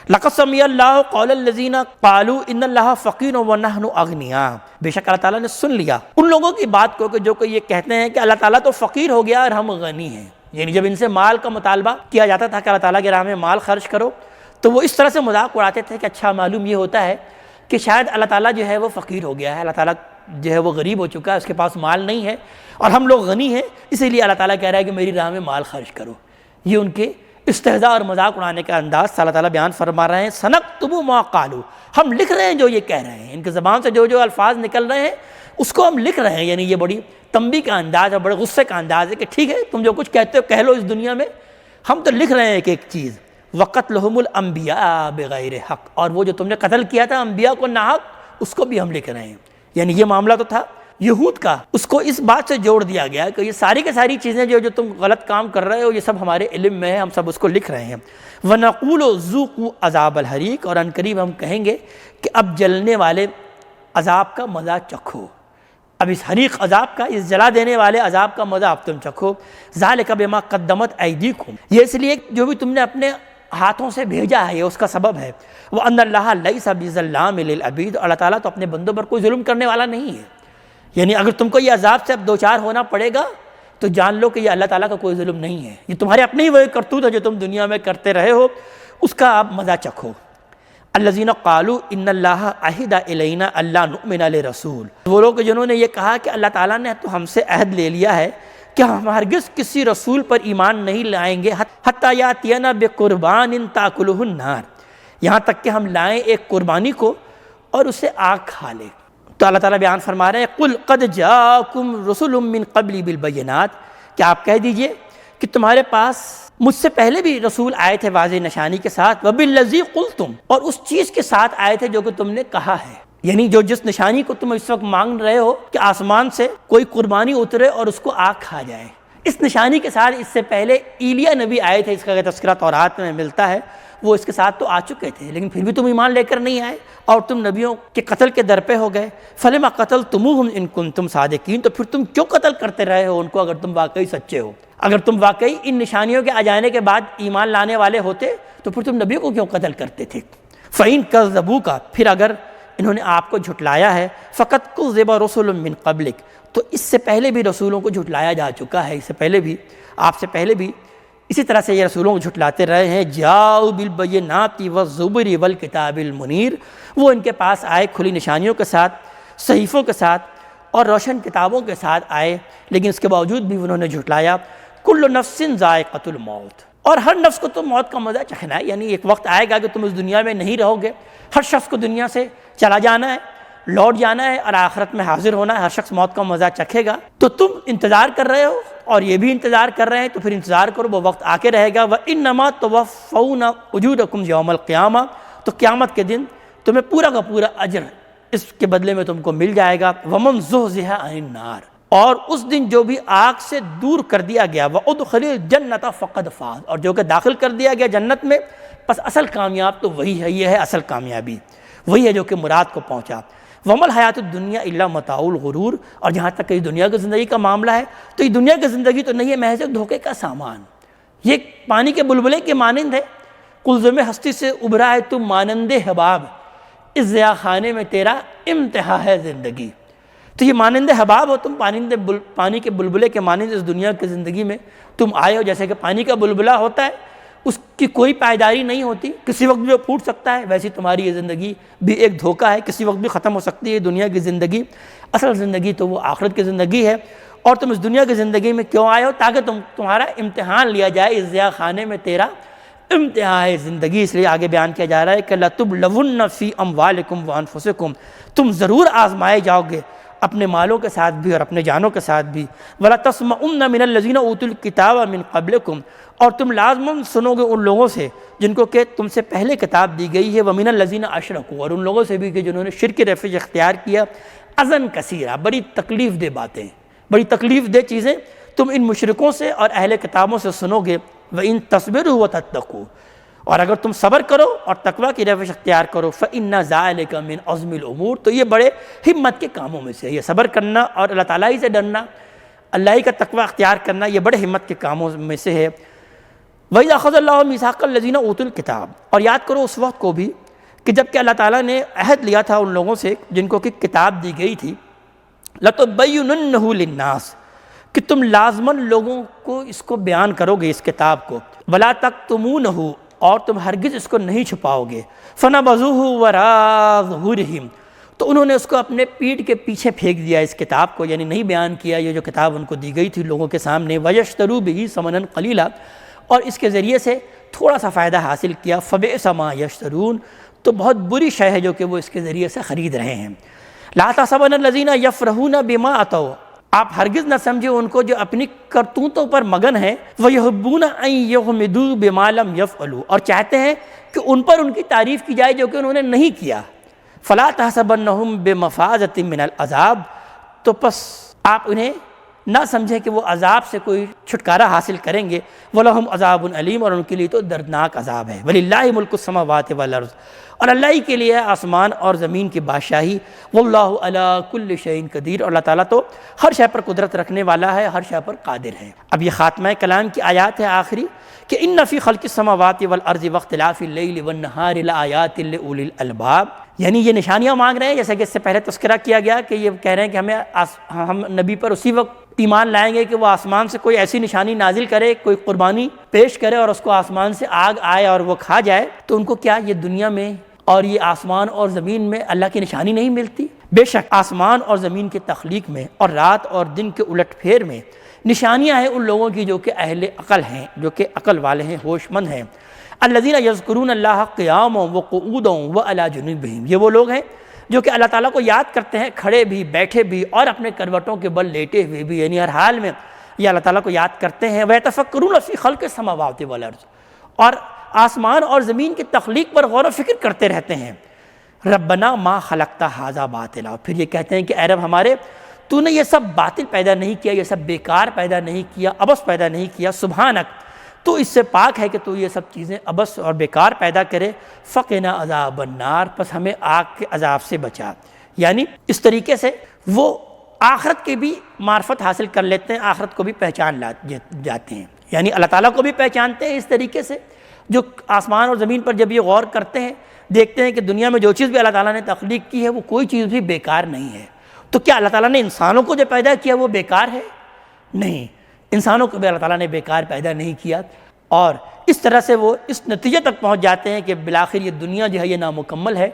لقد سمع اللہ قول الذین قالوا ان اللہ فقیر ونحن اغنیاء، بے شک اللہ تعالیٰ نے سن لیا ان لوگوں کی بات کو کہ جو کہ یہ کہتے ہیں کہ اللہ تعالیٰ تو فقیر ہو گیا اور ہم غنی ہیں، یعنی جب ان سے مال کا مطالبہ کیا جاتا تھا کہ اللہ تعالیٰ کی راہ میں مال خرچ کرو تو وہ اس طرح سے مذاق اڑاتے تھے کہ اچھا معلوم یہ ہوتا ہے کہ شاید اللہ تعالیٰ جو ہے وہ فقیر ہو گیا ہے، اللہ تعالیٰ جو ہے وہ غریب ہو چکا ہے، اس کے پاس مال نہیں ہے، اور ہم لوگ غنی ہیں، اسی لیے اللہ تعالیٰ کہہ رہا ہے کہ میری راہ میں مال خرچ کرو۔ یہ ان کے استہزاء اور مذاق اڑانے کا انداز اللہ تعالیٰ بیان فرما رہے ہیں۔ سنکتب ما قالوا، ہم لکھ رہے ہیں جو یہ کہہ رہے ہیں، ان کے زبان سے جو الفاظ نکل رہے ہیں اس کو ہم لکھ رہے ہیں، یعنی یہ بڑی تنبیہ کا انداز اور بڑے غصے کا انداز ہے کہ ٹھیک ہے تم جو کچھ کہتے ہو کہہ لو اس دنیا میں، ہم تو لکھ رہے ہیں ایک ایک چیز۔ وَقَتْلُهُمُ الْأَنْبِيَاءَ بِغَيْرِ حق، اور وہ جو تم نے قتل کیا تھا انبیاء کو ناحق، اس کو بھی ہم لکھ رہے ہیں، یعنی یہ معاملہ تو تھا یہود کا، اس کو اس بات سے جوڑ دیا گیا کہ یہ ساری کی ساری چیزیں جو تم غلط کام کر رہے ہو یہ سب ہمارے علم میں ہے، ہم سب اس کو لکھ رہے ہیں۔ وَنَقُولُ ذُوقُوا عَذَابَ الْحَرِيقِ، اور ان قریب ہم کہیں گے کہ اب جلنے والے عذاب کا مزہ چکھو، اب اس حریق عذاب کا، اس جلا دینے والے عذاب کا مزہ اب تم چکھو۔ ذَلِكَ بِمَا قَدَّمَتْ أَيْدِيكُمْ، یہ اس لیے جو بھی تم نے اپنے ہاتھوں سے بھیجا ہے یہ اس کا سبب ہے۔ وَأَنَّ اللَّهَ لَيْسَ بِظَلَّامٍ لِلْعَبِيدِ، اللہ تعالیٰ تو اپنے بندوں پر کوئی ظلم کرنے والا نہیں ہے، یعنی اگر تم کو یہ عذاب سے اب دوچار ہونا پڑے گا تو جان لو کہ یہ اللہ تعالیٰ کا کوئی ظلم نہیں ہے، یہ تمہارے اپنے ہی وہ کرتوت ہے جو تم دنیا میں کرتے رہے ہو، اس کا اب مزہ چکھو۔ الذین قالوا ان اللہ عہد الینا الا نؤمن لرسول، وہ لوگ جنہوں نے یہ کہا کہ اللہ تعالیٰ نے تو ہم سے عہد لے لیا ہے کہ ہم ہرگز کسی رسول پر ایمان نہیں لائیں گے حتی یاتینا بقربان تاکلہ النار، یہاں تک کہ ہم لائیں ایک قربانی کو اور اسے آگ کھا لے۔ تو اللہ تعالیٰ بیان فرما رہے ہیں قل قد جاءکم رسل من قبلی بالبینات، کہ آپ کہہ دیجئے کہ تمہارے پاس مجھ سے پہلے بھی رسول آئے تھے واضح نشانی کے ساتھ، وبالذی قلتم، اور اس چیز کے ساتھ آئے تھے جو کہ تم نے کہا ہے، یعنی جس نشانی کو تم اس وقت مانگ رہے ہو کہ آسمان سے کوئی قربانی اترے اور اس کو آگ کھا جائے، اس نشانی کے ساتھ اس سے پہلے ایلیا نبی آئے تھے، اس کا تذکرہ تورات میں ملتا ہے، وہ اس کے ساتھ تو آ چکے تھے لیکن پھر بھی تم ایمان لے کر نہیں آئے اور تم نبیوں کے قتل کے در پہ ہو گئے۔ فلما قتلتموہم ان کنتم صادقین، تو پھر تم کیوں قتل کرتے رہے ہو ان کو اگر تم واقعی سچے ہو، اگر تم واقعی ان نشانیوں کے آ جانے کے بعد ایمان لانے والے ہوتے تو پھر تم نبیوں کو کیوں قتل کرتے تھے۔ فَإِن كَذَّبُوكَ، پھر اگر انہوں نے آپ کو جھٹلایا ہے، فَقَدْ كُذِّبَ رُسُلٌ مِّن قَبْلِكَ، تو اس سے پہلے بھی رسولوں کو جھٹلایا جا چکا ہے، اس سے پہلے بھی، آپ سے پہلے بھی اسی طرح سے یہ رسولوں کو جھٹلاتے رہے ہیں۔ جاؤ بالبینات والزبر والکتاب المنیر، وہ ان کے پاس آئے کھلی نشانیوں کے ساتھ، صحیفوں کے ساتھ اور روشن کتابوں کے ساتھ آئے، لیکن اس کے باوجود بھی انہوں نے جھٹلایا۔ کل نفس ذائقۃ الموت، اور ہر نفس کو تو موت کا مزہ چکھنا ہے، یعنی ایک وقت آئے گا کہ تم اس دنیا میں نہیں رہو گے، ہر شخص کو دنیا سے چلا جانا ہے، لوٹ جانا ہے اور آخرت میں حاضر ہونا ہے، ہر شخص موت کا مزہ چکھے گا۔ تو تم انتظار کر رہے ہو اور یہ بھی انتظار کر رہے ہیں، تو پھر انتظار کرو، وہ وقت آ کے رہے گا۔ وَإِنَّمَا تُوَفَّوْنَ أُجُورَكُمْ يَوْمَ الْقِيَامَةِ، تو قیامت کے دن تمہیں پورا کا پورا اجر اس کے بدلے میں تم کو مل جائے گا۔ وَمَنْ زُحْزِحَ عَنِ النَّارِ، اور اس دن جو بھی آگ سے دور کر دیا گیا، وَأُدْخِلَ الْجَنَّةَ فَقَدْ فَازَ، اور جو کہ داخل کر دیا گیا جنت میں، پس اصل کامیاب تو وہی ہے، یہ ہے اصل کامیابی، وہی ہے جو کہ مراد کو پہنچا۔ وَمَا الْحَيَاةُ الدُّنْيَا إِلَّا مَتَاعُ الْغُرُورِ، اور جہاں تک کہ دنیا کی زندگی کا معاملہ ہے تو یہ دنیا کی زندگی تو نہیں ہے، محض ایک دھوکے کا سامان، یہ پانی کے بلبلے کے مانند ہے۔ قلزم ہستی سے ابھرا ہے تم مانند حباب، اس ضیاء خانے میں تیرا امتحا ہے زندگی۔ تو یہ مانند حباب ہو تم، پانی کے بلبلے کے مانند اس دنیا کی زندگی میں تم آئے ہو۔ جیسے کہ پانی کا بلبلہ ہوتا ہے، اس کی کوئی پائیداری نہیں ہوتی، کسی وقت بھی وہ پھوٹ سکتا ہے، ویسی تمہاری یہ زندگی بھی ایک دھوکہ ہے، کسی وقت بھی ختم ہو سکتی ہے دنیا کی زندگی۔ اصل زندگی تو وہ آخرت کی زندگی ہے، اور تم اس دنیا کی زندگی میں کیوں آئے ہو؟ تاکہ تمہارا امتحان لیا جائے، اس ضیاء خانے میں تیرا امتحان ہے زندگی۔ اس لیے آگے بیان کیا جا رہا ہے کہ لَتُبْلَوُنَّ فِي أَمْوَالِكُمْ وَأَنفُسِكُمْ، تم ضرور آزمائے جاؤ گے اپنے مالوں کے ساتھ بھی اور اپنے جانوں کے ساتھ بھی۔ وَلَتَسْمَعُنَّ مِنَ الَّذِينَ أُوتُوا الْكِتَابَ مِنْ قَبْلِكُمْ، اور تم لازماً سنو گے ان لوگوں سے جن کو کہ تم سے پہلے کتاب دی گئی ہے۔ وَمِنَ الَّذِينَ أَشْرَكُوا، اور ان لوگوں سے بھی کہ جنہوں نے شرک رفیع اختیار کیا۔ اذًا کثیرہ، بڑی تکلیف دہ باتیں، بڑی تکلیف دہ چیزیں تم ان مشرکوں سے اور اہل کتابوں سے سنو گے۔ وَإِن تَصْبِرُوا وَتَتَّقُوا، اور اگر تم صبر کرو اور تقوی کی روش اختیار کرو، فَإِنَّ ذَلِكَ مِنْ عَزْمِ الْأُمُورِ، تو یہ بڑے ہمت کے کاموں میں سے ہے، یہ صبر کرنا اور اللہ تعالیٰ ہی سے ڈرنا، اللہ ہی کا تقوی اختیار کرنا، یہ بڑے ہمت کے کاموں میں سے ہے۔ وَإِذَا أَخَذَ اللَّهُ مِيثَاقَ الَّذِينَ أُوتُوا الْكِتَابَ، اور یاد کرو اس وقت کو بھی کہ جب کہ اللہ تعالیٰ نے عہد لیا تھا ان لوگوں سے جن کو کہ کتاب دی گئی تھی، لَتُبَيِّنُنَّهُ لِلنَّاسِ، کہ تم لازماً لوگوں کو اس کو بیان کرو گے اس کتاب کو، وَلَا تَكْتُمُونَهُ، اور تم ہرگز اس کو نہیں چھپاؤ گے۔ فَنَبَذُوهُ وَرَاءَ ظُهُورِهِمْ، تو انہوں نے اس کو اپنے پیٹھ کے پیچھے پھینک دیا اس کتاب کو، یعنی نہیں بیان کیا یہ جو کتاب ان کو دی گئی تھی لوگوں کے سامنے۔ وَيَشْتَرُوا بِهِ ثَمَنًا قَلِيلًا، اور اس کے ذریعے سے تھوڑا سا فائدہ حاصل کیا۔ فَبِئْسَ مَا يَشْتَرُونَ، تو بہت بری شے ہے جو کہ وہ اس کے ذریعے سے خرید رہے ہیں۔ لَا تَحْسَبَنَّ الَّذِينَ يَفْرَحُونَ بِمَا أَتَوْا، آپ ہرگز نہ سمجھے ان کو جو اپنی کرتوتوں پر مگن ہیں، وَيُحِبُّونَ أَن يُحْمِدُوا بِمَا لَمْ يَفْعَلُوا، اور چاہتے ہیں کہ ان پر ان کی تعریف کی جائے جو کہ انہوں نے نہیں کیا۔ فَلَا تَحْسَبَنَّهُمْ بِمَفَازَةٍ مِّنَ الْعَذَابِ، تو پس آپ انہیں نہ سمجھیں کہ وہ عذاب سے کوئی چھٹکارا حاصل کریں گے۔ وَلَهُمْ عَذَابٌ أَلِيمٌ، اور ان کے لیے تو دردناک عذاب ہے۔ وَلِلَّهِ مُلْكُ السَّمَاوَاتِ وَالْأَرْضِ، اور اللہ ہی کے لیے ہے آسمان اور زمین کی بادشاہی۔ وَاللَّهُ عَلَىٰ كُلِّ شَيْءٍ قدیر، اور اللہ تعالیٰ تو ہر شے پر قدرت رکھنے والا ہے، ہر شے پر قادر ہے۔ اب یہ خاتمہ کلام کی آیات ہے آخری کہ اِنَّ فِي خَلْقِ السَّمَاوَاتِ وَالْأَرْضِ وَاخْتِلَافِ اللَّيْلِ وَالنَّهَارِ لَآيَاتٍ لِأُولِي الْأَلْبَابِ، یعنی یہ نشانیاں مانگ رہے ہیں، جیسا کہ اس سے پہلے تذکرہ کیا گیا کہ یہ کہہ رہے ہیں کہ ہم نبی پر اسی وقت ایمان لائیں گے کہ وہ آسمان سے کوئی ایسی نشانی نازل کرے، کوئی قربانی پیش کرے اور اس کو آسمان سے آگ آئے اور وہ کھا جائے۔ تو ان کو کیا یہ دنیا میں اور یہ آسمان اور زمین میں اللہ کی نشانی نہیں ملتی؟ بے شک آسمان اور زمین کی تخلیق میں اور رات اور دن کے الٹ پھیر میں نشانیاں ہیں ان لوگوں کی جو کہ اہل عقل ہیں، جو کہ عقل والے ہیں، ہوش مند ہیں۔ الذین یذکرون اللہ قیاما وقعودا وعلی جنوبہم، یہ وہ لوگ ہیں جو کہ اللہ تعالیٰ کو یاد کرتے ہیں کھڑے بھی، بیٹھے بھی اور اپنے کروٹوں کے بل لیٹے ہوئے بھی، یعنی ہر حال میں یہ اللہ تعالیٰ کو یاد کرتے ہیں۔ وَيَتَفَكَّرُونَ فِي خَلْقِ السَّمَاوَاتِ وَالْأَرْضِ، اور آسمان اور زمین کی تخلیق پر غور و فکر کرتے رہتے ہیں۔ ربنا ما خلقت ھذا باطلا، پھر یہ کہتے ہیں کہ اے رب ہمارے، تو نے یہ سب باطل پیدا نہیں کیا، یہ سب بیکار پیدا نہیں کیا، عبث پیدا نہیں کیا، سبحانک، تو اس سے پاک ہے کہ تو یہ سب چیزیں عبث اور بیکار پیدا کرے۔ فقنا عذاب النار، پس ہمیں آگ کے عذاب سے بچا۔ یعنی اس طریقے سے وہ آخرت کی بھی معرفت حاصل کر لیتے ہیں، آخرت کو بھی پہچان جاتے ہیں، یعنی اللہ تعالیٰ کو بھی پہچانتے ہیں اس طریقے سے، جو آسمان اور زمین پر جب یہ غور کرتے ہیں دیکھتے ہیں کہ دنیا میں جو چیز بھی اللہ تعالیٰ نے تخلیق کی ہے وہ کوئی چیز بھی بیکار نہیں ہے۔ تو کیا اللہ تعالیٰ نے انسانوں کو جو پیدا کیا وہ بیکار ہے؟ نہیں، انسانوں کو بھی اللہ تعالیٰ نے بیکار پیدا نہیں کیا، اور اس طرح سے وہ اس نتیجے تک پہنچ جاتے ہیں کہ بالآخر یہ دنیا جو ہے یہ نامکمل ہے،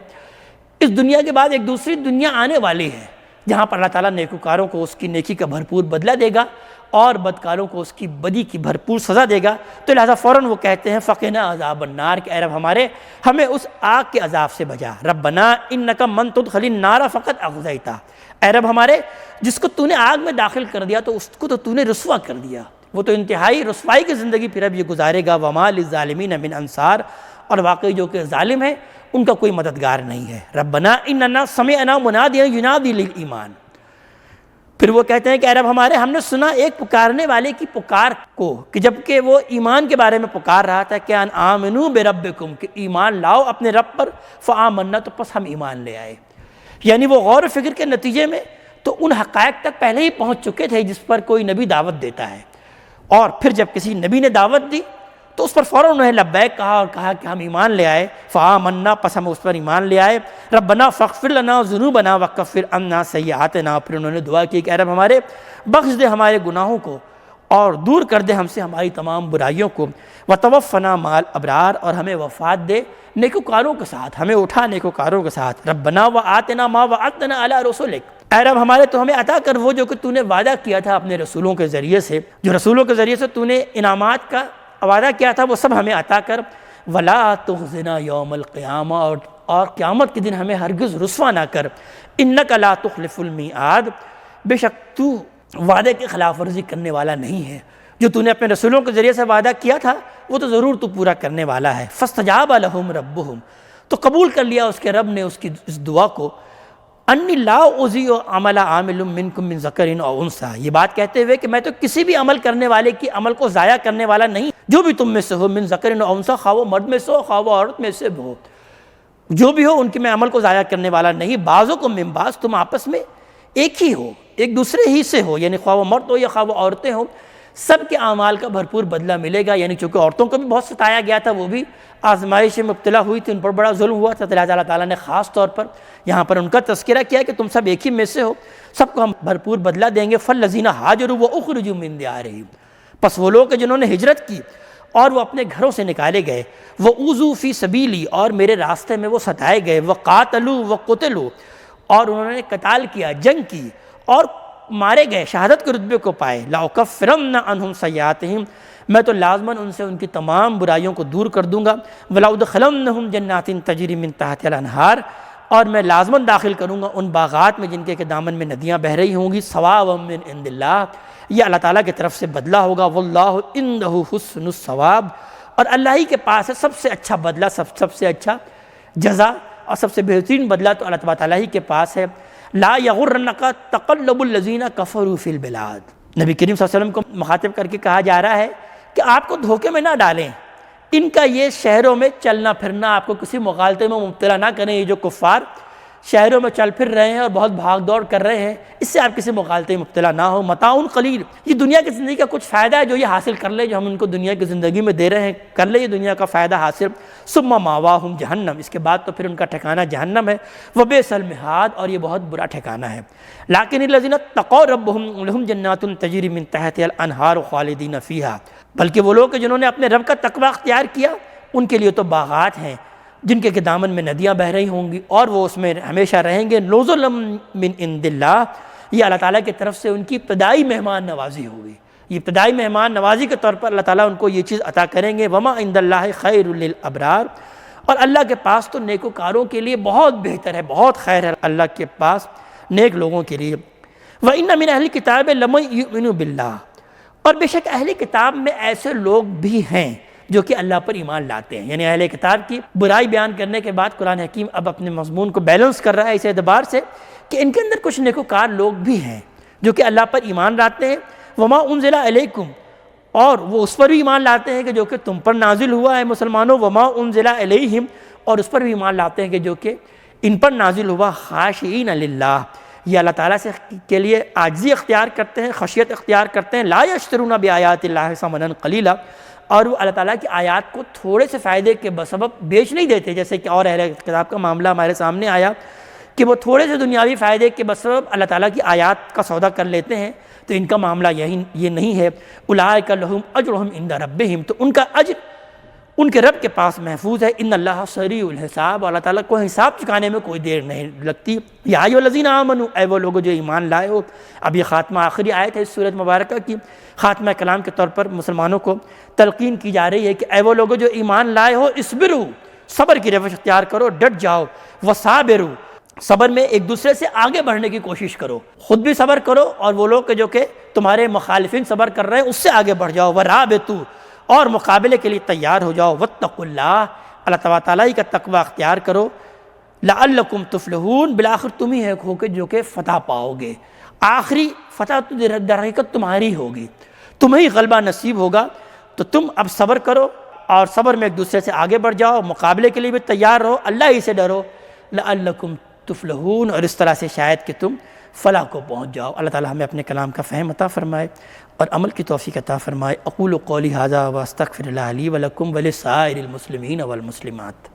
اس دنیا کے بعد ایک دوسری دنیا آنے والی ہے جہاں پر اللہ تعالیٰ نیکوکاروں کو اس کی نیکی کا بھرپور بدلہ دے گا اور بدکاروں کو اس کی بدی کی بھرپور سزا دے گا۔ تو لہٰذا فوراً وہ کہتے ہیں فقنا عذاب النار، کہ اے رب ہمارے ہمیں اس آگ کے عذاب سے بچا۔ ربنا انک من تدخل النار فقد اخزیتہ، اے رب ہمارے جس کو تو نے آگ میں داخل کر دیا تو اس کو تو نے رسوا کر دیا، وہ تو انتہائی رسوائی کی زندگی پھر اب یہ گزارے گا۔ وما للظالمین من انصار، اور واقعی جو کہ ظالم ہے ان کا کوئی مددگار نہیں ہے۔ ربنا اننا سمعنا منادیا ینادی للایمان، پھر وہ کہتے ہیں کہ اے رب ہمارے ہم نے سنا ایک پکارنے والے کی پکار کو، کہ جب کہ وہ ایمان کے بارے میں پکار رہا تھا کہ ان آمنوا بربکم، کہ ایمان لاؤ اپنے رب پر، فآمنا، تو پس ہم ایمان لے آئے۔ یعنی وہ غور و فکر کے نتیجے میں تو ان حقائق تک پہلے ہی پہنچ چکے تھے جس پر کوئی نبی دعوت دیتا ہے، اور پھر جب کسی نبی نے دعوت دی تو اس پر فوراً انہوں نے لبیک کہا اور کہا کہ ہم ایمان لے آئے، فآمنا، پس ہم اس پر ایمان لے آئے۔ ربنا فاغفر لنا ذنوبنا وکفر عنا سیئاتنا، پھر انہوں نے دعا کی کہ اے رب ہمارے بخش دے ہمارے گناہوں کو اور دور کر دے ہم سے ہماری تمام برائیوں کو، وتوفنا مع الابرار، اور ہمیں وفات دے نیکوکاروں کے ساتھ، ہمیں اٹھا نیکوکاروں کے ساتھ۔ ربنا وآتنا ما وعدتنا علی رسولک، اے رب ہمارے تو ہمیں عطا کر وہ جو کہ تو نے وعدہ کیا تھا اپنے رسولوں کے ذریعے سے، جو رسولوں کے ذریعے سے تو نے انعامات کا وعدہ کیا تھا وہ سب ہمیں عطا کر۔ ولا تخزنا یوم القیامہ، اور قیامت کے دن ہمیں ہرگز رسوا نہ کر۔ انک لا تخلف المیعاد، بے شک تو وعدے کی خلاف ورزی کرنے والا نہیں ہے، جو تو نے اپنے رسولوں کے ذریعے سے وعدہ کیا تھا وہ تو ضرور تو پورا کرنے والا ہے۔ فاستجاب لهم ربهم، تو قبول کر لیا اس کے رب نے اس کی اس دعا کو، انی لا اضیع عمل عامل منکم من ذکر او انثی، یہ بات کہتے ہوئے کہ میں تو کسی بھی عمل کرنے والے کی عمل کو ضائع کرنے والا نہیں، جو بھی تم میں سے ہو، من ذکر او انثی، خواہ وہ مرد میں سے ہو خواہ وہ عورت میں سے ہو، جو بھی ہو ان کے میں عمل کو ضائع کرنے والا نہیں۔ بعضکم من بعض، تم آپس میں ایک ہی ہو، ایک دوسرے ہی سے ہو، یعنی خواہ وہ مرد ہو یا خواہ وہ عورتیں ہوں، سب کے اعمال کا بھرپور بدلہ ملے گا۔ یعنی چونکہ عورتوں کو بھی بہت ستایا گیا تھا، وہ بھی آزمائش میں مبتلا ہوئی تھی، ان پر بڑا ظلم ہوا تھا، لہٰذا اللہ تعالیٰ نے خاص طور پر یہاں پر ان کا تذکرہ کیا کہ تم سب ایک ہی میں سے ہو، سب کو ہم بھرپور بدلہ دیں گے۔ فالذین ہاجروا واخرجوا من دیارہم، پس وہ لوگ جنہوں نے ہجرت کی اور وہ اپنے گھروں سے نکالے گئے، وَأُوذُوا فِي سَبِيلِي، اور میرے راستے میں وہ ستائے گئے، وَقَاتَلُوا وَقُتِلُوا، اور انہوں نے قتال کیا، جنگ کی اور مارے گئے، شہادت کے رتبے کو پائے، لَأُكَفِّرَنَّ عَنْهُمْ سَيِّئَاتِهِمْ، میں تو لازماً ان سے ان کی تمام برائیوں کو دور کر دوں گا، وَلَأُدْخِلَنَّهُمْ جَنَّاتٍ تَجْرِي مِن تَحْتِهَا الْأَنْهَارُ، اور میں لازماً داخل کروں گا ان باغات میں جن کے دامن میں ندیاں بہہ رہی ہوں گی، ثوابا من عند اللہ، یہ اللہ تعالیٰ کی طرف سے بدلہ ہوگا، واللہ عنده حسن الثواب، اور اللہ ہی کے پاس ہے سب سے اچھا بدلہ، سب سے اچھا جزا اور سب سے بہترین بدلہ تو اللہ تعالیٰ ہی کے پاس ہے۔ لا یغرنک تقلب الذین کفروا فی البلاد، نبی کریم صلی اللہ علیہ وسلم کو مخاطب کر کے کہا جا رہا ہے کہ آپ کو دھوکے میں نہ ڈالیں، ان کا یہ شہروں میں چلنا پھرنا آپ کو کسی مغالطے میں مبتلا نہ کریں، یہ جو کفار شہروں میں چل پھر رہے ہیں اور بہت بھاگ دوڑ کر رہے ہیں، اس سے آپ کسی مغالطے میں مبتلا نہ ہو۔ متاع قلیل، یہ دنیا کی زندگی کا کچھ فائدہ ہے جو یہ حاصل کر لے، جو ہم ان کو دنیا کی زندگی میں دے رہے ہیں، کر لے یہ دنیا کا فائدہ حاصل۔ ثم ماواہم جہنم، اس کے بعد تو پھر ان کا ٹھکانہ جہنم ہے، وبئس المہاد، اور یہ بہت برا ٹھکانہ ہے۔ لیکن الذین اتقوا ربہم لہم جنات تجری من تحتہا الانہار خالدین فیہا، بلکہ وہ لوگ جنہوں نے اپنے رب کا تقوی اختیار کیا ان کے لیے تو باغات ہیں جن کے دامن میں ندیاں بہہ رہی ہوں گی اور وہ اس میں ہمیشہ رہیں گے۔ نزلا من عند اللہ، یہ اللہ تعالیٰ کی طرف سے ان کی ابتدائی مہمان نوازی ہوگی، یہ ابتدائی مہمان نوازی کے طور پر اللہ تعالیٰ ان کو یہ چیز عطا کریں گے۔ وما عند اللہ خیر للابرار، اور اللہ کے پاس تو نیکوکاروں کے لیے بہت بہتر ہے، بہت خیر ہے اللہ کے پاس نیک لوگوں کے لیے۔ وَإِنَّ مِنْ أَهْلِ الْكِتَابِ لَمَن يُؤْمِنُ بِاللَّهِ، اور بے شک اہل کتاب میں ایسے لوگ بھی ہیں جو کہ اللہ پر ایمان لاتے ہیں۔ یعنی اہل کتاب کی برائی بیان کرنے کے بعد قرآن حکیم اب اپنے مضمون کو بیلنس کر رہا ہے اس اعتبار سے کہ ان کے اندر کچھ نیکوکار لوگ بھی ہیں جو کہ اللہ پر ایمان لاتے ہیں۔ وما انزل الیکم، اور وہ اس پر بھی ایمان لاتے ہیں کہ جو کہ تم پر نازل ہوا ہے مسلمانوں۔ وما انزل الیہم، اور اس پر بھی ایمان لاتے ہیں کہ جو کہ ان پر نازل ہوا۔ خاشعین للہ، یہ اللہ تعالیٰ سے کے لیے عاجزی اختیار کرتے ہیں، خشیت اختیار کرتے ہیں۔ لا یشترون بآیات اللہ ثمنا قلیلا، اور وہ اللہ تعالیٰ کی آیات کو تھوڑے سے فائدے کے بسبب بیچ نہیں دیتے، جیسے کہ اور اہل کتاب کا معاملہ ہمارے سامنے آیا کہ وہ تھوڑے سے دنیاوی فائدے کے بسبب اللہ تعالیٰ کی آیات کا سودا کر لیتے ہیں، تو ان کا معاملہ یہ نہیں ہے۔ اولئک لہم اجرہم عند ربہم، تو ان کا اجر ان کے رب کے پاس محفوظ ہے۔ ان اللہ سریع الحساب، اللہ تعالیٰ کو حساب چکانے میں کوئی دیر نہیں لگتی۔ یا ایھا الذین آمنوا، اے وہ لوگو جو ایمان لائے ہو۔ اب یہ خاتمہ آخری آیت ہے اس سورۃ مبارکہ کی، خاتمہ کلام کے طور پر مسلمانوں کو تلقین کی جا رہی ہے کہ اے وہ لوگو جو ایمان لائے ہو، اصبروا، صبر کی روش اختیار کرو، ڈٹ جاؤ، وصابروا، صبر میں ایک دوسرے سے آگے بڑھنے کی کوشش کرو، خود بھی صبر کرو اور وہ لوگ جو کہ تمہارے مخالفین صبر کر رہے ہیں اس سے آگے بڑھ جاؤ، ورابطوا، اور مقابلے کے لیے تیار ہو جاؤ، واتقوا اللہ، اللہ تعالیٰ کا تقوی اختیار کرو، لعلکم تفلحون، بالآخر تم ہی ہو کہ جو کہ فتح پاؤ گے، آخری فتح تو در حقیقت تمہاری ہوگی، تمہیں غلبہ نصیب ہوگا۔ تو تم اب صبر کرو اور صبر میں ایک دوسرے سے آگے بڑھ جاؤ، مقابلے کے لیے بھی تیار رہو، اللہ ہی سے ڈرو، لعلکم تفلحون، اور اس طرح سے شاید کہ تم فلاح کو پہنچ جاؤ۔ اللہ تعالیٰ ہمیں اپنے کلام کا فہم عطا فرمائے اور عمل کی توفیق عطا فرمائے۔ اقول قولی ھذا واستغفر اللہ لی ولکم ولسائر المسلمین والمسلمات۔